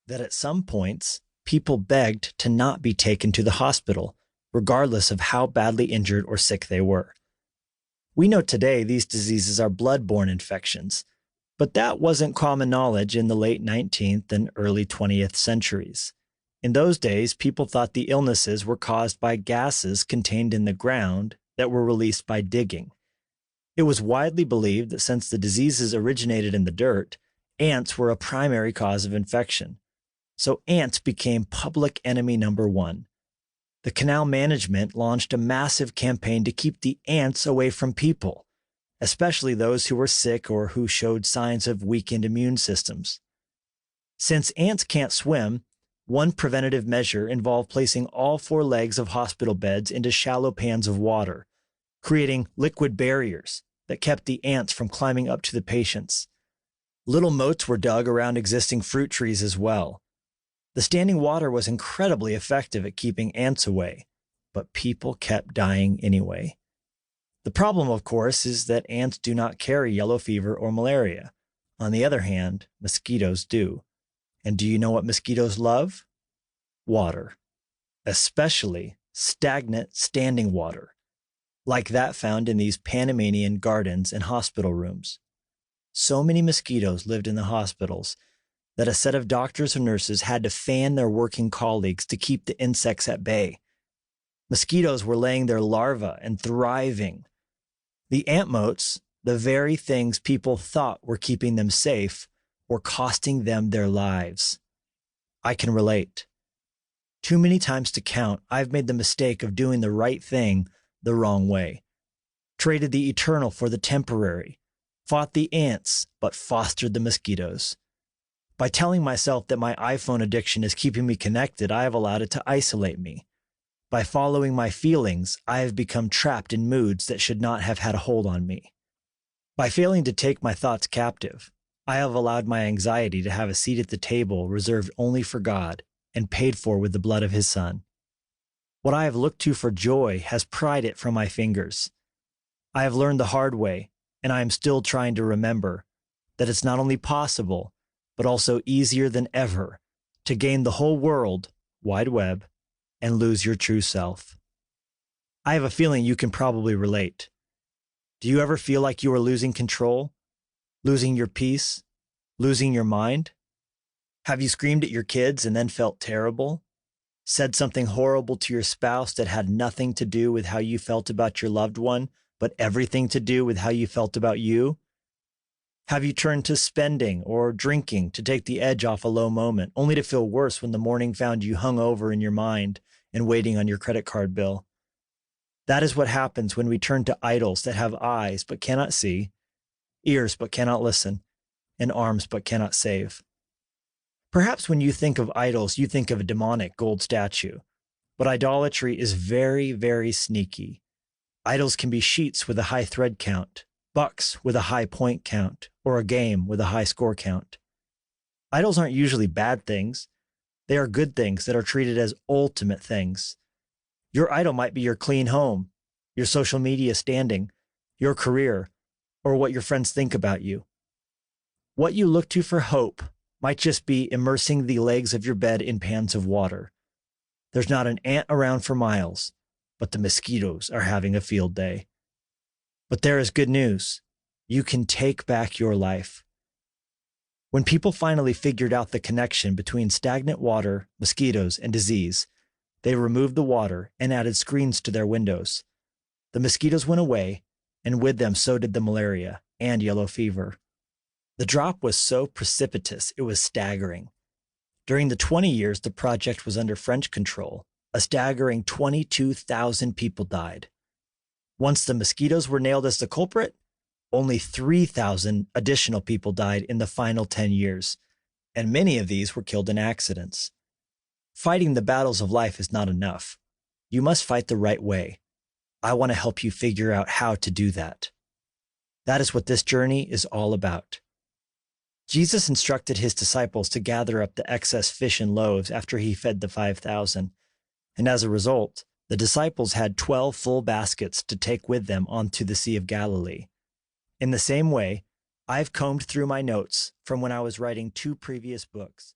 that at some points, people begged to not be taken to the hospital, regardless of how badly injured or sick they were. We know today these diseases are blood-borne infections, but that wasn't common knowledge in the late 19th and early 20th centuries. In those days, people thought the illnesses were caused by gases contained in the ground that were released by digging. It was widely believed that since the diseases originated in the dirt, ants were a primary cause of infection. So ants became public enemy number one. The canal management launched a massive campaign to keep the ants away from people, especially those who were sick or who showed signs of weakened immune systems. Since ants can't swim, one preventative measure involved placing all four legs of hospital beds into shallow pans of water, creating liquid barriers that kept the ants from climbing up to the patients. Little moats were dug around existing fruit trees as well. The standing water was incredibly effective at keeping ants away, but people kept dying anyway. The problem, of course, is that ants do not carry yellow fever or malaria. On the other hand, mosquitoes do. And do you know what mosquitoes love? Water, especially stagnant standing water, like that found in these Panamanian gardens and hospital rooms. So many mosquitoes lived in the hospitals that a set of doctors and nurses had to fan their working colleagues to keep the insects at bay. Mosquitoes were laying their larvae and thriving. The ant moats, the very things people thought were keeping them safe, were costing them their lives. I can relate. Too many times to count, I've made the mistake of doing the right thing the wrong way. Traded the eternal for the temporary. Fought the ants, but fostered the mosquitoes. By telling myself that my iPhone addiction is keeping me connected, I have allowed it to isolate me. By following my feelings, I have become trapped in moods that should not have had a hold on me. By failing to take my thoughts captive, I have allowed my anxiety to have a seat at the table reserved only for God and paid for with the blood of His Son. What I have looked to for joy has pried it from my fingers. I have learned the hard way, and I am still trying to remember that it's not only possible, but also easier than ever to gain the whole world, wide web, and lose your true self. I have a feeling you can probably relate. Do you ever feel like you are losing control, losing your peace, losing your mind? Have you screamed at your kids and then felt terrible? Said something horrible to your spouse that had nothing to do with how you felt about your loved one, but everything to do with how you felt about you? Have you turned to spending or drinking to take the edge off a low moment, only to feel worse when the morning found you hung over in your mind and waiting on your credit card bill? That is what happens when we turn to idols that have eyes but cannot see, ears but cannot listen, and arms but cannot save. Perhaps when you think of idols, you think of a demonic gold statue, but idolatry is very, very sneaky. Idols can be sheets with a high thread count, bucks with a high point count, or a game with a high score count. Idols aren't usually bad things. They are good things that are treated as ultimate things. Your idol might be your clean home, your social media standing, your career, or what your friends think about you. What you look to for hope might just be immersing the legs of your bed in pans of water. There's not an ant around for miles, but the mosquitoes are having a field day. But there is good news. You can take back your life. When people finally figured out the connection between stagnant water, mosquitoes, and disease, they removed the water and added screens to their windows. The mosquitoes went away, and with them so did the malaria and yellow fever. The drop was so precipitous, it was staggering. During the 20 years the project was under French control, a staggering 22,000 people died. Once the mosquitoes were nailed as the culprit, only 3,000 additional people died in the final 10 years, and many of these were killed in accidents. Fighting the battles of life is not enough. You must fight the right way. I want to help you figure out how to do that. That is what this journey is all about. Jesus instructed his disciples to gather up the excess fish and loaves after he fed the 5,000, and as a result, the disciples had 12 full baskets to take with them onto the Sea of Galilee. In the same way, I've combed through my notes from when I was writing 2 previous books